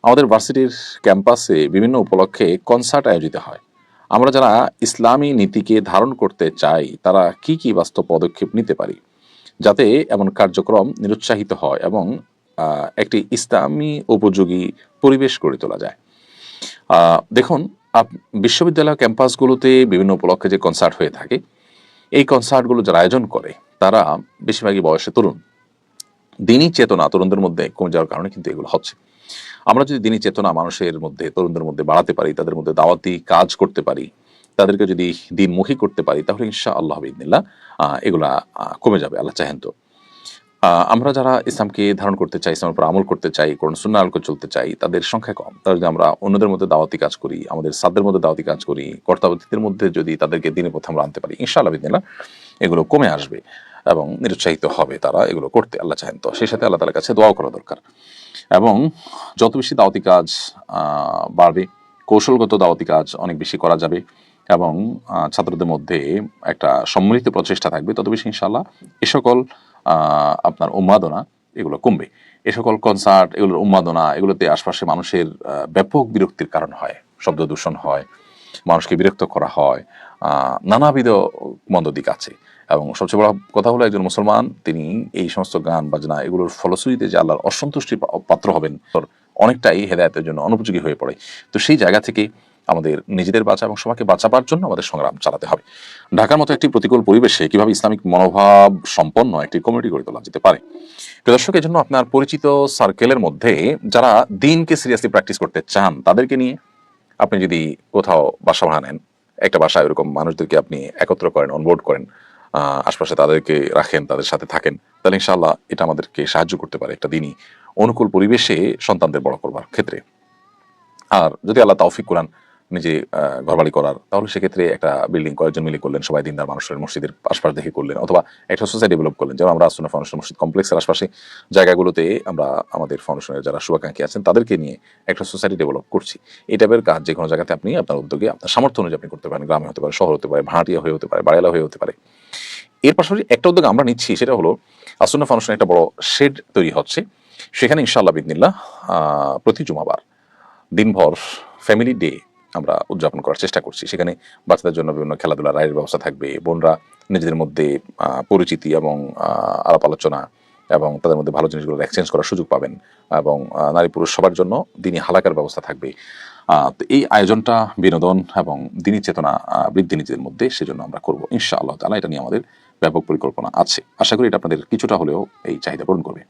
আমাদের ভার্সিটির ক্যাম্পাসে বিভিন্ন উপলক্ষে কনসার্ট আয়োজিত হয়। আমরা যারা ইসলামী নীতিকে ধারণ করতে চাই তারা কি কি বাস্তব পদক্ষেপ নিতে পারি যাতে এমন কার্যক্রম নিরুৎসাহিত হয় এবং একটি ইসলামী উপযোগী পরিবেশ গড়ে তোলা যায়। দেখুন, বিশ্ববিদ্যালয় ক্যাম্পাসগুলোতে বিভিন্ন উপলক্ষে যে কনসার্ট হয়ে থাকে, এই কনসার্টগুলো যারা আয়োজন করে তারা বেশিরভাগই বয়সে তরুণ। দিনই চেতনা তরুণদের মধ্যে কমে যাওয়ার কারণে কিন্তু এগুলো হচ্ছে। আমরা যদি দিনই চেতনা মানুষের মধ্যে, তরুণদের মধ্যে বাড়াতে পারি, তাদের মধ্যে দাওয়াতি কাজ করতে পারি, তাদেরকে যদি দিনমুখী করতে পারি, তাহলে ইনশাআল্লাহ বিইذনিল্লাহ এগুলা কমে যাবে, আল্লাহ চাহেন তো। আমরা যারা ইসলামকে ধারণ করতে চাই, ইসলামের উপর আমল করতে চাই, কোরআন সুন্নাহ করে চলতে চাই, তাদের সংখ্যা কম। তাহলে যদি আমরা অন্যদের মধ্যে দাওয়াতি কাজ করি, আমাদের সাধ্যের মধ্যে দাওয়াতি কাজ করি, কর্তাবতীদের মধ্যে যদি তাদেরকে দিনের পথে আমরা আনতে পারি, ইনশাআল্লাহ বিইذনিল্লাহ এগুলো কমে আসবে এবং নিরুৎসাহিত হবে তারা এগুলো করতে, আল্লাহ চাহেন তো। সেই সাথে আল্লাহ তাআলার কাছে দোয়াও করা দরকার। এবং যত বেশি দাওয়াতি কাজ বাড়বে, কৌশলগত দাওয়াতি কাজ অনেক বেশি করা যাবে এবং ছাত্রদের মধ্যে একটা সম্মিলিত প্রচেষ্টা থাকবে, তত বেশি ইনশাআল্লাহ এ সকল আপনার উন্মাদনা এগুলো কমবে। এ সকল কনসার্ট, এগুলোর উন্মাদনা, এগুলোতে আশপাশে মানুষের ব্যাপক বিরক্তির কারণ হয়, শব্দ দূষণ হয়, মানুষকে বিরক্ত করা হয়, নানাবিধ মন্দ দিক আছে। এবং সবচেয়ে বড় কথা হলো, একজন মুসলমান তিনি এই সমস্ত গান বাজনা এগুলোর ফলশ্রুতিতে যে আল্লাহর অসন্তুষ্টির পাত্র হবেন, অনেকটাই হেদায়েতের জন্য অনুপযোগী হয়ে পড়ে। তো সেই জায়গা থেকে আমাদের নিজেদের বাঁচা এবং সবাইকে বাঁচাবার জন্য আমাদের সংগ্রাম চালাতে হবে। ঢাকার মতো একটি প্রতিকূল পরিবেশে কিভাবে ইসলামিক মনোভাব সম্পন্ন একটি কমিউনিটি গড়ে তোলা যেতে পারে? প্রিয় দর্শক, এজন্য আপনার পরিচিত সার্কেলের মধ্যে যারা দিনকে সিরিয়াসলি প্র্যাকটিস করতে চান তাদেরকে নিয়ে আপনি যদি কোথাও বাসা ভাড়া নেন, একটা বাসায় এরকম মানুষদেরকে আপনি একত্র করেন, অনবোর্ড করেন, আশপাশে তাদেরকে রাখেন, তাদের সাথে থাকেন, তাহলে ইনশাআল্লাহ এটা আমাদেরকে সাহায্য করতে পারে একটা দিনই অনুকূল পরিবেশে সন্তানদের বড় করবার ক্ষেত্রে। আর যদি আল্লাহ তৌফিক কুরান নিজে ঘরবাড়ি করার, তাহলে সেক্ষেত্রে একটা বিল্ডিং কয়েকজন মিলে করলেন, সবাই দিনদার মানুষের মসজিদের আশপাশ দেখে করলেন, অথবা একটা সোসাইটি ডেভেলপ করলেন। যেমন আমরা আসুনা ফাউন্ডেশন মসজিদ কমপ্লেক্সের আশপাশে জায়গাগুলোতে আমরা আমাদের ফাউন্ডেশনের যারা শুভাকাঙ্ক্ষী আছেন তাদেরকে নিয়ে একটা সোসাইটি ডেভেলপ করছি। এই টাইপের কাজ যে কোনো জায়গাতে আপনি আপনার উদ্যোগে আপনার সামর্থ্য অনুযায়ী আপনি করতে পারেন। গ্রামে হতে পারে, শহর হতে পারে, ভাড়াটিয়া হয়ে হতে পারে, বাড়িয়ালা হয়ে হতে পারে। এর পাশাপাশি একটা উদ্যোগ আমরা নিচ্ছি, সেটা হলো আসুনা ফাউন্ডেশনের একটা বড় শেড তৈরি হচ্ছে। সেখানে ইনশাআল্লাহ বিইذনিল্লাহ প্রতি জুমাবার দিনভর ফ্যামিলি ডে আমরা উদযাপন করার চেষ্টা করছি। সেখানে বাচ্চাদের জন্য বিভিন্ন খেলাধুলা, রায়ের ব্যবস্থা থাকবে। বোনরা নিজেদের মধ্যে পরিচিতি এবং আলাপ আলোচনা এবং তাদের মধ্যে ভালো জিনিসগুলো এক্সচেঞ্জ করার সুযোগ পাবেন এবং নারী পুরুষ সবার জন্য দিনী হালাকার ব্যবস্থা থাকবে। তো এই আয়োজনটা বিনোদন এবং দিনী চেতনা বৃদ্ধি নিজেদের মধ্যে, সেজন্য আমরা করব ইনশাআল্লাহ তাআলা। এটা নিয়ে আমাদের ব্যাপক পরিকল্পনা আছে। আশা করি এটা আপনাদের কিছুটা হলেও এই চাহিদা পূরণ করবে।